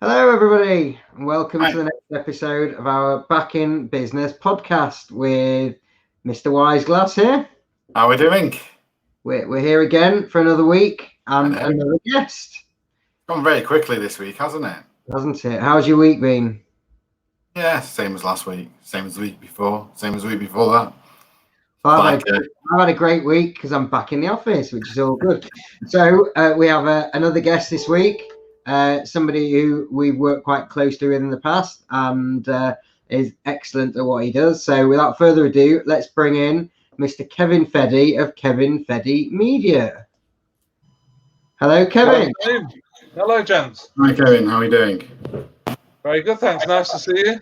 Hello, everybody, and welcome Hi. to the next episode of our Back in Business podcast with Mr. Wiseglass here. How are we doing? We're here again for another week and I know. another guest, Gone very quickly this week, hasn't it? hasn't it? How's your week been? Yeah, same as last week, same as the week before, same as the week before that. Well, Like, I've had a great week because I'm back in the office, which is all good. So we have another guest this week, somebody who we've worked quite closely with in the past and is excellent at what he does. So without further ado, let's bring in Mr. Kevin Feddy of Kevin Feddy Media. Hello, Kevin. Hello, gents. Hi, Kevin. How are you doing? Very good, thanks. Nice to see you.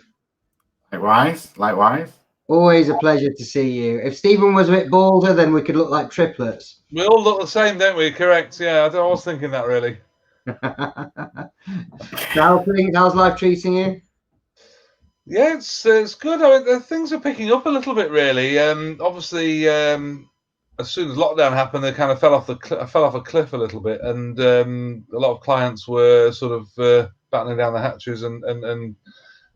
Likewise. Always a pleasure to see you. If Stephen was a bit balder, then we could look like triplets. We all look the same, don't we? Correct. Yeah, I was thinking that really. How's life treating you? Yeah, it's good. I mean, things are picking up a little bit, really. Obviously, as soon as lockdown happened, they kind of fell off a cliff a little bit, and a lot of clients were sort of battening down the hatches and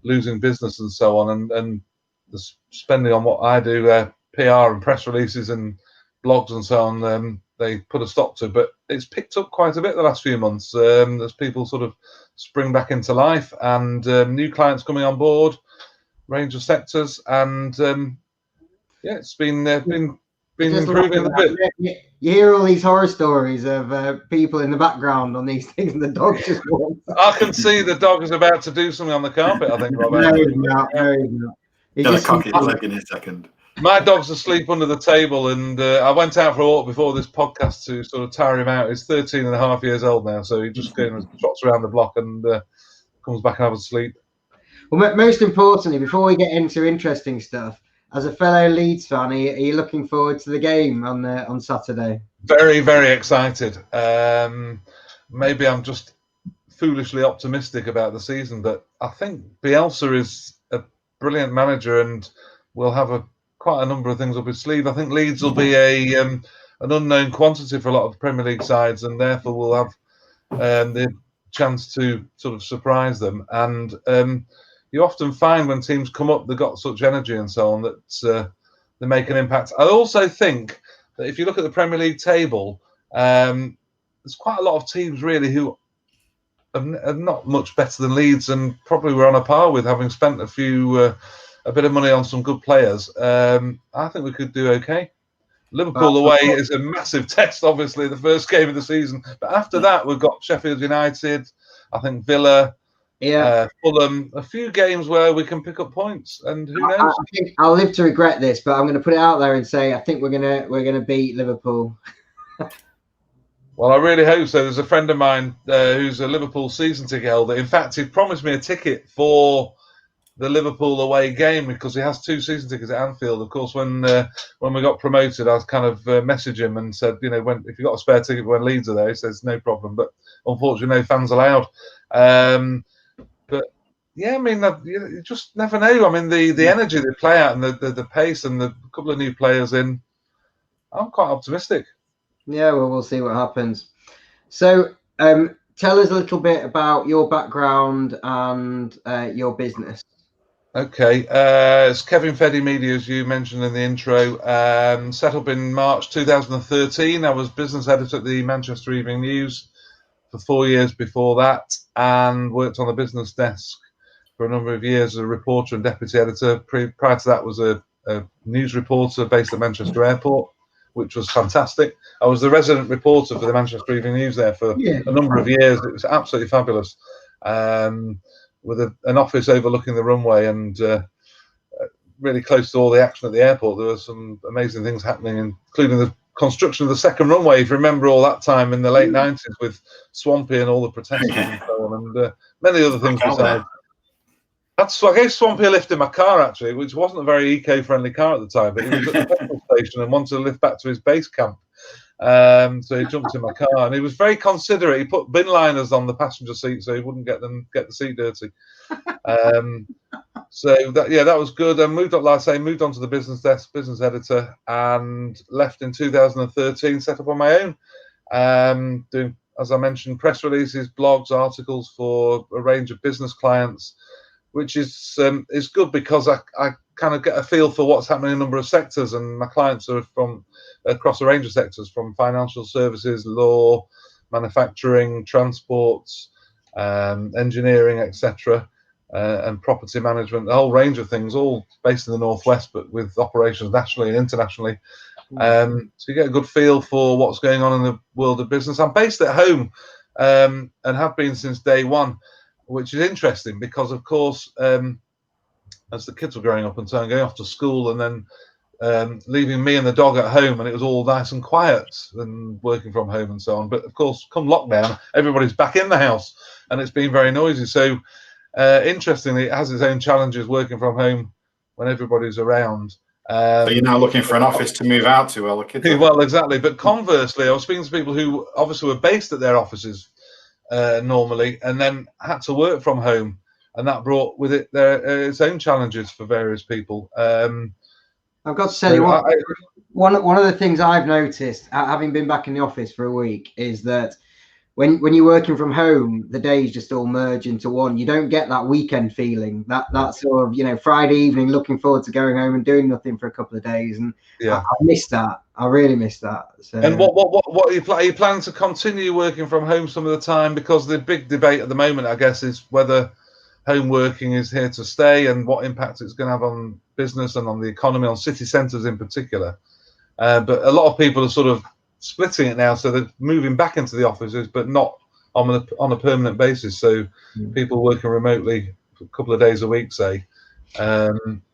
losing business and so on, and the spending on what I do, PR and press releases and blogs and so on, they put a stop to. But it's picked up quite a bit the last few months as people sort of spring back into life and new clients coming on board, range of sectors, and yeah, it's been improving a bit. You hear all these horror stories of people in the background on these things, and the dog just walks. I can see the dog is about to do something on the carpet, I think, Robert. No, he's not. No, he's not. Gonna cock his leg in a second. My dog's asleep under the table, and I went out for a walk before this podcast to sort of tire him out. He's 13 and a half years old now, so he just goes and trots around the block and comes back and has a sleep. Well, most importantly, before we get into interesting stuff, as a fellow Leeds fan, are you looking forward to the game on Saturday? Very, very excited. Maybe I'm just foolishly optimistic about the season, but I think Bielsa is a brilliant manager and will have quite a number of things up his sleeve. I think Leeds will be an unknown quantity for a lot of Premier League sides, and therefore will have the chance to sort of surprise them. And you often find when teams come up, they've got such energy and so on that they make an impact. I also think that if you look at the Premier League table, there's quite a lot of teams really who are not much better than Leeds, and probably we're on a par with, having spent a bit of money on some good players. I think we could do okay. Liverpool away is a massive test, obviously, the first game of the season. But after that, we've got Sheffield United, I think Villa, Fulham, a few games where we can pick up points. And who knows? I think I'll live to regret this, but I'm going to put it out there and say I think we're gonna beat Liverpool. Well, I really hope so. There's a friend of mine who's a Liverpool season ticket holder. In fact, he promised me a ticket for the Liverpool away game because he has 2 season tickets at Anfield. Of course, when we got promoted, I was kind of messaged him and said, if you got a spare ticket when Leeds are there, he says no problem. But unfortunately, no fans allowed. But yeah, I mean, you just never know. I mean, the energy they play at and the pace and the couple of new players in, I'm quite optimistic. Yeah, well, we'll see what happens. So, tell us a little bit about your background and your business. Okay, it's Kevin Feddy Media, as you mentioned in the intro. Set up in March 2013. I was business editor at the Manchester Evening News for 4 years before that, and worked on the business desk for a number of years as a reporter and deputy editor. Prior to that, was a news reporter based at Manchester Airport, which was fantastic. I was the resident reporter for the Manchester Evening News there for a number of years. It was absolutely fabulous. With an office overlooking the runway and really close to all the action at the airport. There were some amazing things happening, including the construction of the second runway, if you remember all that time in the late 90s with Swampy and all the protesters and so on, and many other things besides. I gave Swampy a lift in my car, actually, which wasn't a very eco-friendly car at the time, but he was at the petrol station and wanted to lift back to his base camp. So he jumped in my car, and he was very considerate. He put bin liners on the passenger seat so he wouldn't get the seat dirty. So that was good. I moved on to the business desk, business editor, and left in 2013. Set up on my own, doing as I mentioned, press releases, blogs, articles for a range of business clients, which is good because I kind of get a feel for what's happening in a number of sectors, and my clients are from across a range of sectors, from financial services, law, manufacturing, transports, engineering, etc., and property management, a whole range of things, all based in the Northwest, but with operations nationally and internationally. So you get a good feel for what's going on in the world of business. I'm based at home and have been since day one, which is interesting because, of course, as the kids were growing up and so on, going off to school and then leaving me and the dog at home, and it was all nice and quiet and working from home and so on. But of course, come lockdown, everybody's back in the house and it's been very noisy. So interestingly, it has its own challenges working from home when everybody's around. So you're now looking for an office to move out to while the kids are Well, exactly. But conversely, I was speaking to people who obviously were based at their offices normally and then had to work from home, and that brought with it its own challenges for various people. I've got to tell you one of the things I've noticed, having been back in the office for a week, is that when you're working from home, the days just all merge into one. You don't get that weekend feeling, that sort of, Friday evening looking forward to going home and doing nothing for a couple of days. And I missed that. I really missed that. So. And what are you planning to continue working from home some of the time? Because the big debate at the moment, I guess, is whether home working is here to stay and what impact it's going to have on business and on the economy, on city centres in particular. But a lot of people are sort of splitting it now, so they're moving back into the offices, but not on a permanent basis. So people working remotely for a couple of days a week, say.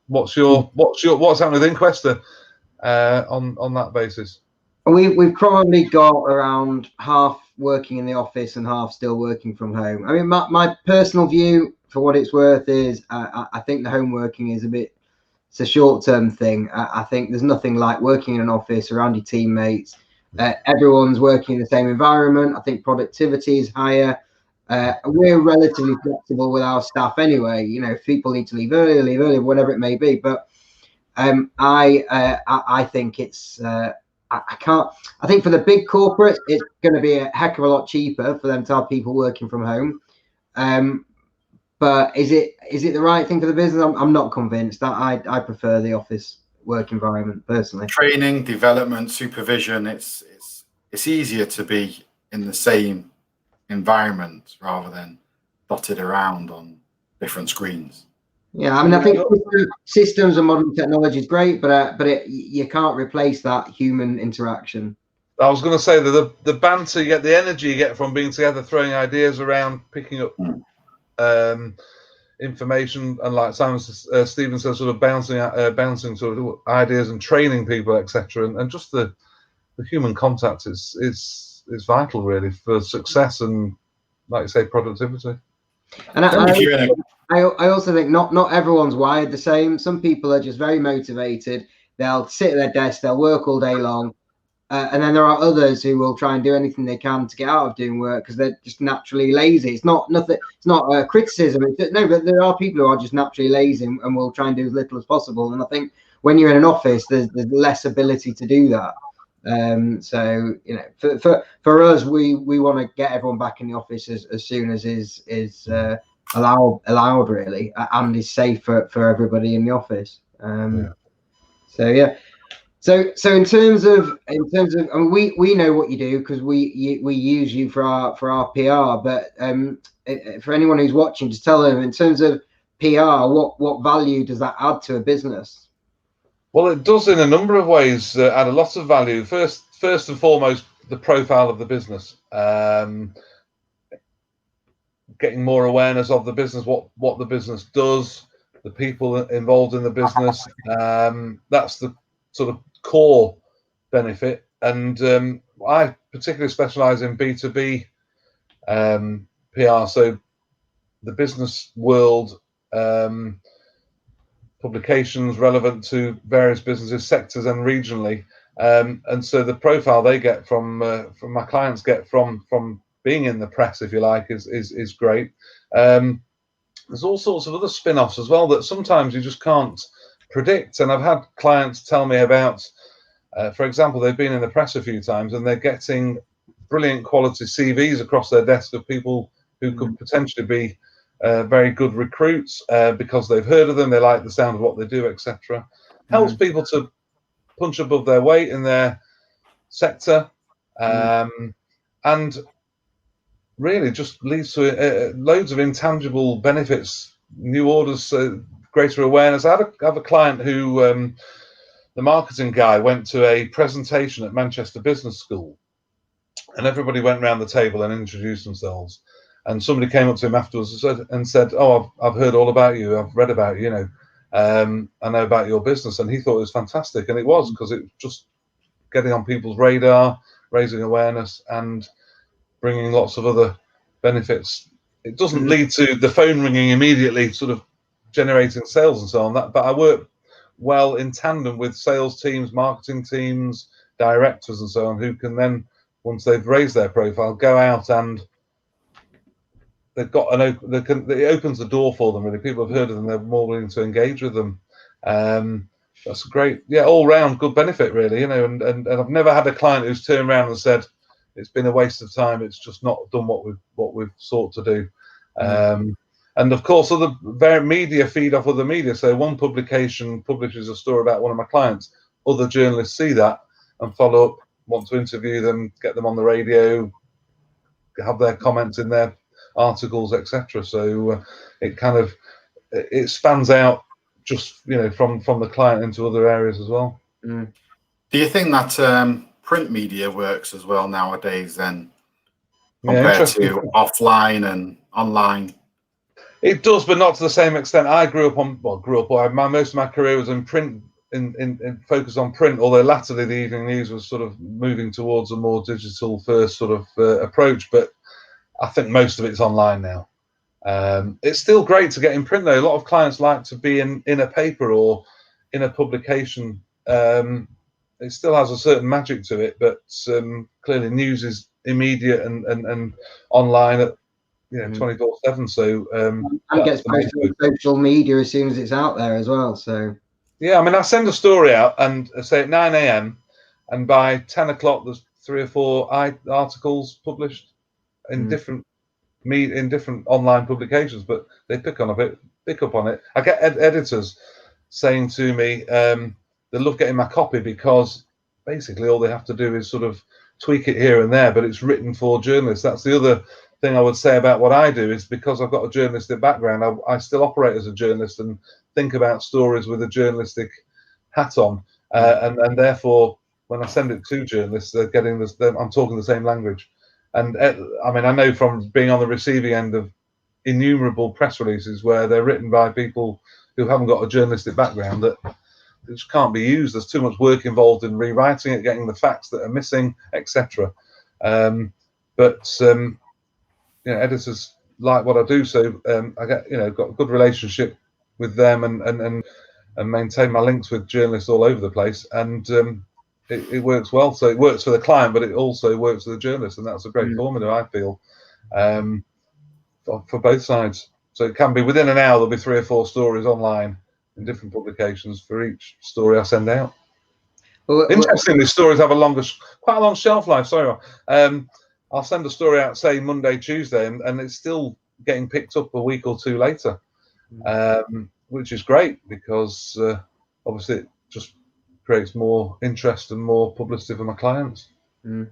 What's happening with Inquesta on that basis? We've probably got around half working in the office and half still working from home. I mean, my personal view, for what it's worth, is I think the home working is it's a short-term thing. I think there's nothing like working in an office around your teammates. Everyone's working in the same environment. I think productivity is higher. We're relatively flexible with our staff anyway. If people need to leave early, whatever it may be. But I think it's I think for the big corporates, it's going to be a heck of a lot cheaper for them to have people working from home. But is it the right thing for the business? I'm not convinced. I prefer the office work environment personally. Training, development, supervision, it's easier to be in the same environment rather than dotted around on different screens. Yeah, I mean, I think systems and modern technology is great, but you can't replace that human interaction. I was going to say that the banter you get, the energy you get from being together, throwing ideas around, picking up information, and like Simon Stephen says, sort of bouncing sort of ideas and training people, etc. And just the human contact is vital really for success and, like you say, productivity. And I also think not everyone's wired the same. Some people are just very motivated. They'll sit at their desk, they'll work all day long. And then there are others who will try and do anything they can to get out of doing work because they're just naturally lazy. It's not a criticism. No, but there are people who are just naturally lazy and will try and do as little as possible. And I think when you're in an office, there's less ability to do that. So for us, we want to get everyone back in the office as soon as is allowed really, and is safe for everybody in the office. So yeah. So in terms of, I mean, we know what you do because we use you for our PR. But for anyone who's watching, just tell them in terms of PR, what value does that add to a business? Well, it does in a number of ways add a lot of value. First and foremost, the profile of the business, getting more awareness of the business, what the business does, the people involved in the business. That's the sort of core benefit. And I particularly specialize in B2B PR, so the business world, publications relevant to various businesses, sectors, and regionally. And so the profile they get from my clients get from being in the press, if you like, is great. There's all sorts of other spin-offs as well that sometimes you just can't predict. And I've had clients tell me about, for example, they've been in the press a few times and they're getting brilliant quality CVs across their desk of people who could potentially be very good recruits because they've heard of them, they like the sound of what they do, etc. Helps people to punch above their weight in their sector, and really just leads to loads of intangible benefits, new orders, greater awareness. I have a client who, the marketing guy, went to a presentation at Manchester Business School, and everybody went around the table and introduced themselves. And somebody came up to him afterwards and said, "Oh, I've heard all about you. I've read about you. You know, I know about your business." And he thought it was fantastic, and it was, because it was just getting on people's radar, raising awareness, and bringing lots of other benefits. It doesn't lead to the phone ringing immediately, sort of generating sales and so on. But I work well in tandem with sales teams, marketing teams, directors, and so on, who can then, once they've raised their profile, go out and they've got it opens the door for them. Really, people have heard of them; they're more willing to engage with them. That's a great, all round good benefit, really. You know, and I've never had a client who's turned around and said it's been a waste of time. It's just not done what we've sought to do. And of course, other media feed off other media. So one publication publishes a story about one of my clients. Other journalists see that and follow up, want to interview them, get them on the radio, have their comments in their articles, etc. So it kind of it spans out, just from the client into other areas as well. Do you think that print media works as well nowadays then, compared to offline and online? It does, but not to the same extent. I grew up. Most of my career was in print, in focus on print. Although latterly the Evening News was sort of moving towards a more digital first sort of approach. But I think most of it's online now. It's still great to get in print though. A lot of clients like to be in a paper or in a publication. It still has a certain magic to it, but clearly news is immediate and online at 24/7. So and gets posted on social media as soon as it's out there as well. So yeah, I mean, I send a story out and say at 9 a.m. and by 10 o'clock there's 3 or 4 articles published in different online publications, but they pick up on it. I get editors saying to me they love getting my copy because basically all they have to do is sort of tweak it here and there, but it's written for journalists. That's the other thing I would say about what I do, is because I've got a journalistic background, I still operate as a journalist and think about stories with a journalistic hat on, and therefore when I send it to journalists, they're getting this. I'm talking the same language, and I mean, I know from being on the receiving end of innumerable press releases where they're written by people who haven't got a journalistic background that it just can't be used. There's too much work involved in rewriting it, getting the facts that are missing, etc. Editors like what I do, so I get got a good relationship with them and maintain my links with journalists all over the place, and it works well. So it works for the client, but it also works for the journalist, and that's a great formula, I feel, for both sides. So it can be within an hour there'll be 3 or 4 stories online in different publications for each story I send out. Interestingly, stories have quite a long shelf life. Sorry, I'll send a story out, say Monday, Tuesday, and it's still getting picked up a week or 2 later, which is great because obviously it just creates more interest and more publicity for my clients. No,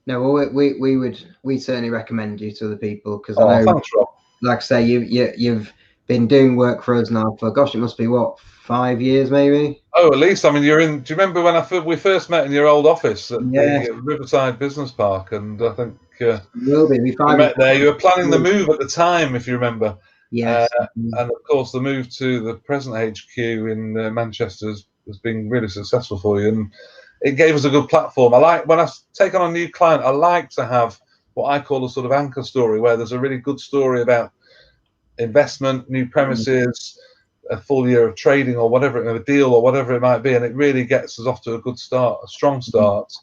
well, we certainly recommend you to other people, because I know, thanks, Rob. Like I say, you've been doing work for us now for, gosh, it must be what, 5 years maybe? Oh, at least. I mean, do you remember when we first met in your old office at the Riverside Business Park? And I think we met there. You were planning the move at the time, if you remember. Yes. And of course, the move to the present HQ in Manchester has been really successful for you, and it gave us a good platform. When I take on a new client, I like to have what I call a sort of anchor story, where there's a really good story about investment, new premises, a full year of trading, or whatever, a deal, or whatever it might be, and it really gets us off to a good start, a strong start,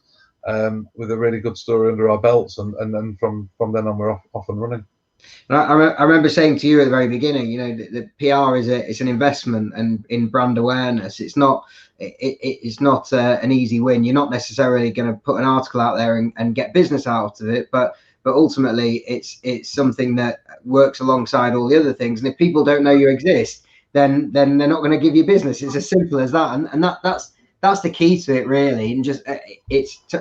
with a really good story under our belts, and then from then on we're off and running. I remember saying to you at the very beginning, you know, the PR it's an investment, and in brand awareness, it's not an easy win. You're not necessarily going to put an article out there and get business out of it, but ultimately it's something that works alongside all the other things. And if people don't know you exist, then they're not going to give you business. It's as simple as that. And that's the key to it, really. And just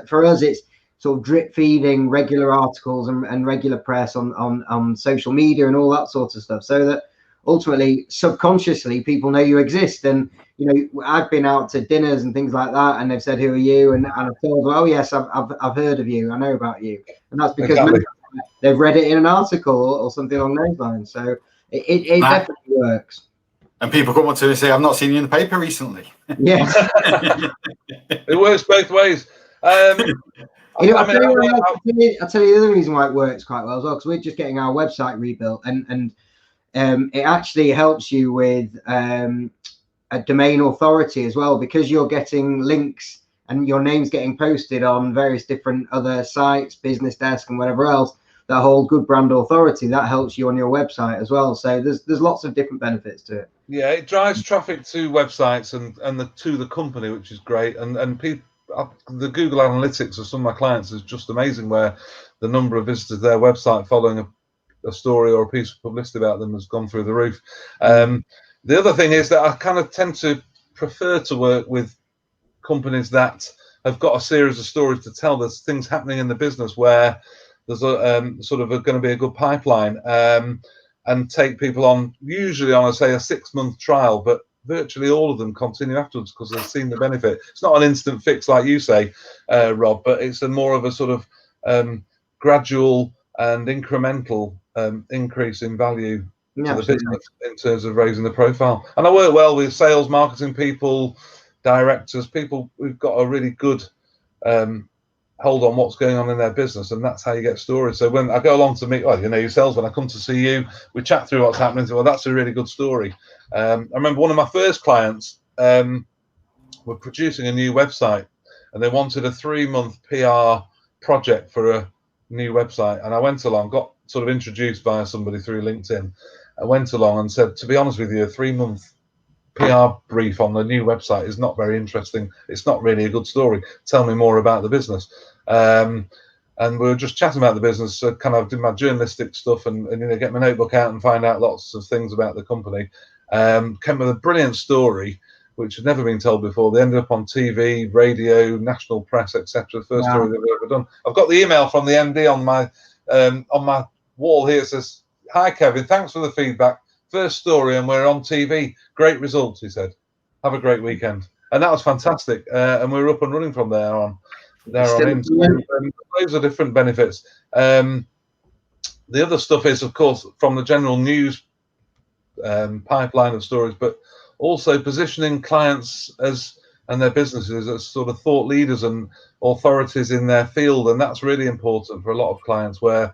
for us, it's sort of drip feeding regular articles and regular press on social media and all that sort of stuff, so that ultimately subconsciously people know you exist. And you know, I've been out to dinners and things like that, and they've said, "Who are you?" And I've told them, "Oh yes, I've heard of you. I know about you." And that's because they've read it in an article or something along those lines. So it definitely works. And people come up to me and say, "I've not seen you in the paper recently." Yes. It works both ways. You know, I'll tell you the other reason why it works quite well as well, because we're just getting our website rebuilt, and it actually helps you with a domain authority as well, because you're getting links and your name's getting posted on various different other sites, Business Desk and whatever else, that hold good brand authority. That helps you on your website as well. So there's lots of different benefits to it. Yeah, it drives traffic to websites and to the company, which is great. And people, the Google Analytics of some of my clients is just amazing, where the number of visitors to their website following a story or a piece of publicity about them has gone through the roof. The other thing is that I kind of tend to prefer to work with companies that have got a series of stories to tell. There's things happening in the business where there's a sort of going to be a good pipeline, and take people on, usually on, say, a 6-month trial, but virtually all of them continue afterwards because they've seen the benefit. It's not an instant fix like you say, Rob, but it's more of a sort of gradual and incremental increase in value to the business in terms of raising the profile. And I work well with sales, marketing people, directors, people who've got a really good hold on what's going on in their business, and that's how you get stories. So when I go along to meet, well, you know yourselves, when I come to see you, we chat through what's happening. So, well, that's a really good story. I remember one of my first clients were producing a new website, and they wanted a 3-month PR project for a new website. And I went along, got sort of introduced by somebody through LinkedIn. I went along and said, to be honest with you, a 3-month PR brief on the new website is not very interesting. It's not really a good story. Tell me more about the business. And we were just chatting about the business, so kind of did my journalistic stuff and you know, get my notebook out and find out lots of things about the company. Came with a brilliant story which had never been told before. They ended up on TV, radio, national press, etc. First story they've ever done. I've got the email from the MD on my wall here. It says, "Hi Kevin, thanks for the feedback. First story and we're on TV. Great results," he said. "Have a great weekend." And that was fantastic. And we were up and running from there on in. Those are different benefits. The other stuff is, of course, from the general news pipeline of stories, but also positioning clients and their businesses as sort of thought leaders and authorities in their field. And that's really important for a lot of clients, where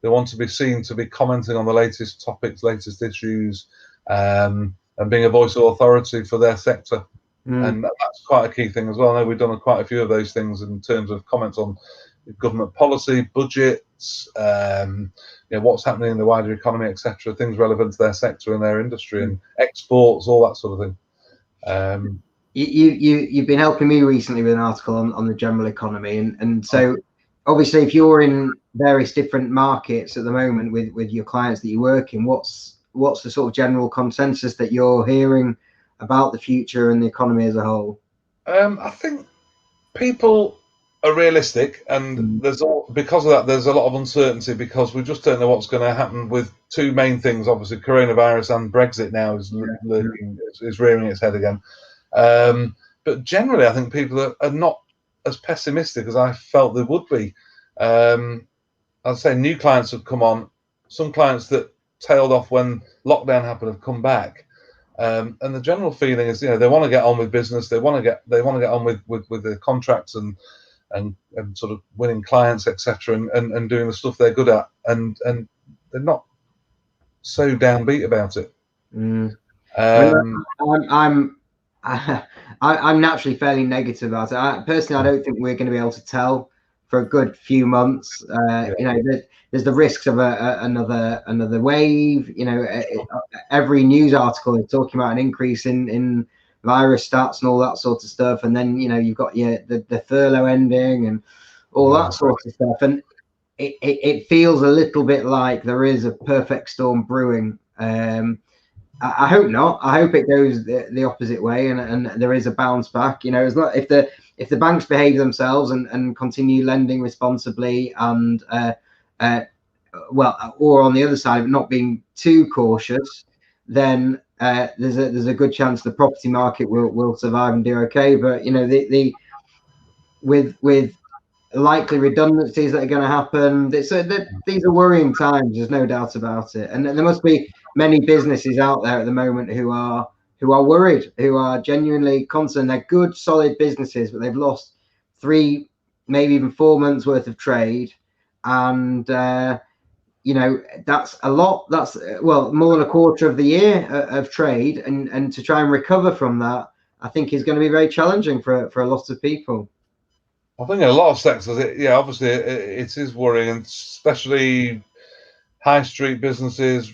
they want to be seen to be commenting on the latest topics, latest issues, and being a voice of authority for their sector. And that's quite a key thing as well. I know we've done quite a few of those things in terms of comments on government policy, budgets, you know, what's happening in the wider economy, etc. Things relevant to their sector and their industry, and exports, all that sort of thing. You've been helping me recently with an article on the general economy, and so obviously if you're in various different markets at the moment with your clients that you work in, what's the sort of general consensus that you're hearing about the future and the economy as a whole? I think people are realistic, and because of that there's a lot of uncertainty, because we just don't know what's going to happen with two main things. Obviously coronavirus and Brexit now is rearing its head again. But generally I think people are not as pessimistic as I felt they would be. I'd say new clients have come on. Some clients that tailed off when lockdown happened have come back. And the general feeling is, you know, they want to get on with business. They want to get on with their contracts and sort of winning clients, etc. And doing the stuff they're good at. And they're not so downbeat about it. I'm naturally fairly negative about it. Personally, I don't think we're going to be able to tell for a good few months. You know, there's the risks of another wave. You know, every news article is talking about an increase in virus stats and all that sort of stuff. And then, you know, you've got the furlough ending and all that sort of stuff. And it feels a little bit like there is a perfect storm brewing. I hope not. I hope it goes the opposite way, and there is a bounce back. You know, as not if the banks behave themselves and continue lending responsibly, and well, or on the other side of not being too cautious, then there's a good chance the property market will survive and do okay. But you know, with likely redundancies that are going to happen, these are worrying times. There's no doubt about it, and there must be many businesses out there at the moment who are worried, who are genuinely concerned. They're good, solid businesses, but they've lost 3, maybe even 4 months worth of trade, and you know, that's a lot. That's well more than a quarter of the year of trade, and to try and recover from that, I think is going to be very challenging for a lot of people. I think in a lot of sectors, obviously it is worrying, and especially high street businesses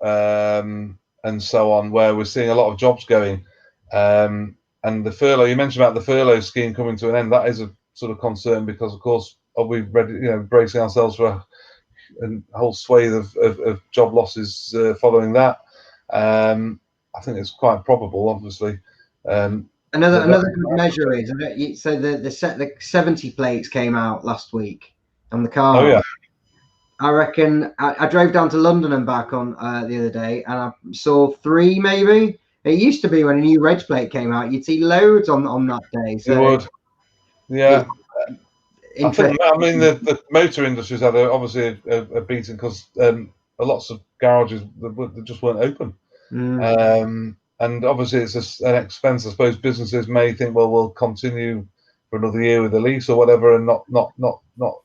and so on, where we're seeing a lot of jobs going. And the furlough, you mentioned about the furlough scheme coming to an end. That is a sort of concern because, of course, we've bracing ourselves for a whole swathe of job losses following that. I think it's quite probable, obviously. Another good measure is so the 70 plates came out last week on the car. Oh yeah. I reckon I drove down to London and back on the other day, and I saw 3 maybe. It used to be when a new reg plate came out, you'd see loads on that day. So you would. Yeah. I think, I mean, the motor industry's had obviously a beating because lots of garages that just weren't open. And obviously it's an expense. I suppose businesses may think, well, we'll continue for another year with the lease or whatever, and not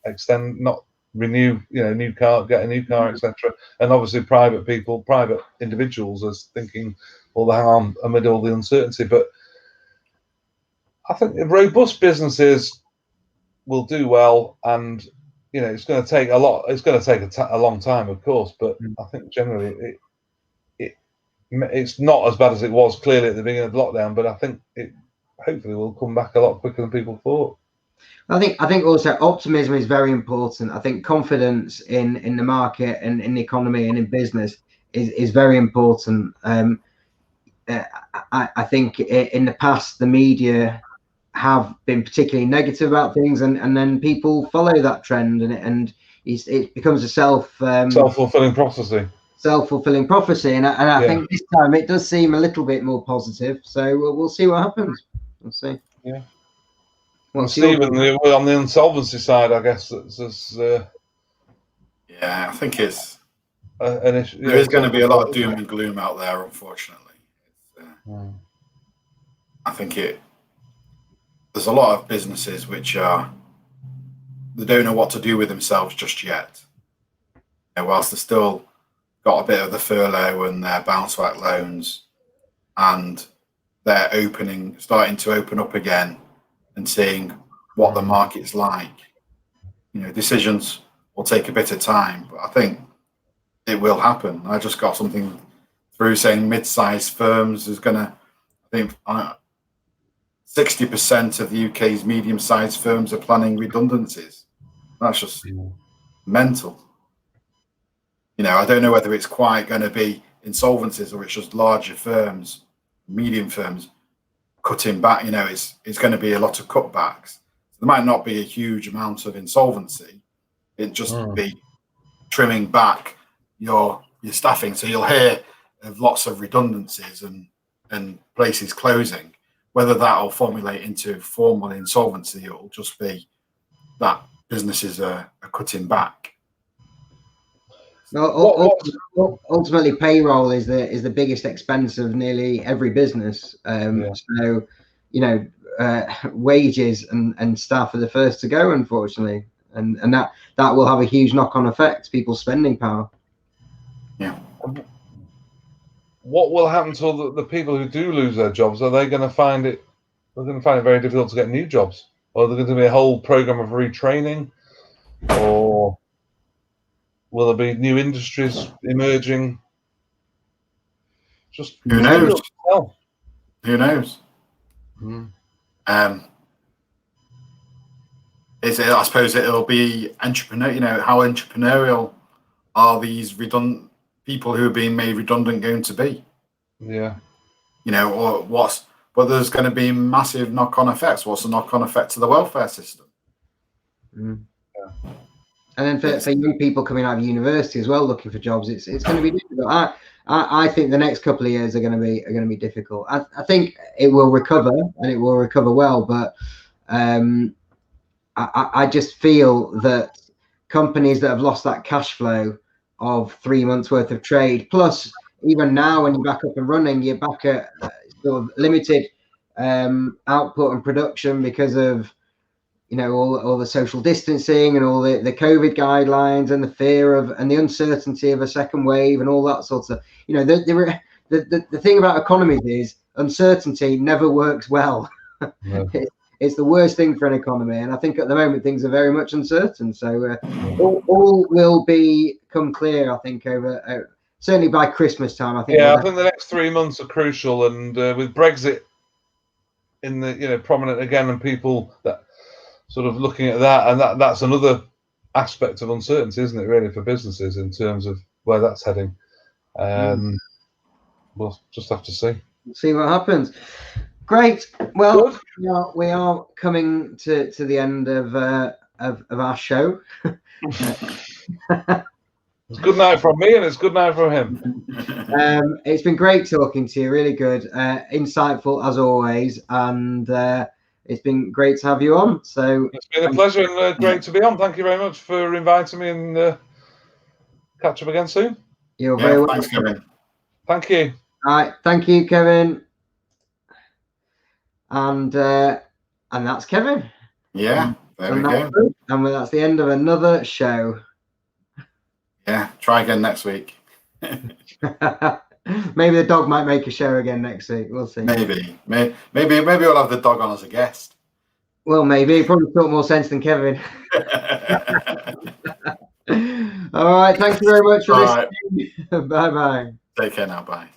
extend, not renew, new car, get a new car, etc. And obviously private individuals are thinking, well, hang on, amid all the uncertainty. But I think robust businesses will do well, and it's going to take a lot. It's going to take a long time, of course, but I think generally it's not as bad as it was clearly at the beginning of lockdown, but I think it hopefully will come back a lot quicker than people thought. I think also optimism is very important. I think confidence in the market and in the economy and in business is very important. I think in the past the media have been particularly negative about things, and then people follow that trend, and it becomes a self-fulfilling prophecy. Self-fulfilling prophecy, and I think this time it does seem a little bit more positive. So we'll see what happens. We'll see. Yeah. Well, Stephen, on the insolvency side, I guess I think it's an issue. There is going to be a lot of doom and gloom out there, unfortunately. I think there's a lot of businesses which they don't know what to do with themselves just yet. Whilst they're still got a bit of the furlough and their bounce back loans, and they're starting to open up again and seeing what the market's like. Decisions will take a bit of time, but I think it will happen. I just got something through saying mid-sized firms is going to, I think 60% of the UK's medium-sized firms are planning redundancies. That's just mental. I don't know whether it's quite going to be insolvencies or it's just larger firms, medium firms cutting back. It's going to be a lot of cutbacks. There might not be a huge amount of insolvency. It'd just be trimming back your staffing. So you'll hear of lots of redundancies and places closing. Whether that will formulate into formal insolvency, it will just be that businesses are cutting back. No, ultimately, payroll is the biggest expense of nearly every business. So, wages and staff are the first to go, unfortunately, and that will have a huge knock-on effect. People's spending power. Yeah. What will happen to the people who do lose their jobs? Are they going to find it? They're going to find it very difficult to get new jobs. Or are there going to be a whole program of retraining? Or will there be new industries emerging? Just Who knows? Who knows? I suppose it'll be entrepreneur. You know, how entrepreneurial are these people who are being made redundant going to be? Yeah. You know, or whether there's going to be massive knock-on effects. What's the knock-on effect to the welfare system? Yeah. And then for young people coming out of university as well, looking for jobs, it's going to be difficult. I think the next couple of years are going to be difficult. I think it will recover, and it will recover well, but I just feel that companies that have lost that cash flow of 3 months worth of trade, plus even now when you're back up and running, you're back at sort of limited output and production because of, you know, all the social distancing and all the COVID guidelines and the fear of and the uncertainty of a second wave and all that sort of, you know, the thing about economies is uncertainty never works well. No. It's the worst thing for an economy, and I think at the moment things are very much uncertain. So all will become clear, I think, over certainly by Christmas time. I think. Yeah, I think the next 3 months are crucial, and with Brexit in the prominent again, and people that sort of looking at that, and that's another aspect of uncertainty, isn't it? Really, for businesses in terms of where that's heading. We'll just have to see what happens. Great. Well, we are coming to the end of our show. It's good night from me, and it's good night from him. It's been great talking to you. Really good, insightful as always, and it's been great to have you on. So it's been a pleasure and great to be on. Thank you very much for inviting me, and catch up again soon. You're very welcome. Thanks, Kevin. Thank you. All right, thank you, Kevin. And that's Kevin. Yeah, there we go. And that's the end of another show. Yeah, try again next week. Maybe the dog might make a show again next week. We'll see. Maybe we'll have the dog on as a guest. Well, maybe. He probably talk more sense than Kevin. All right. Thank you very much for listening. Bye-bye. Take care now. Bye.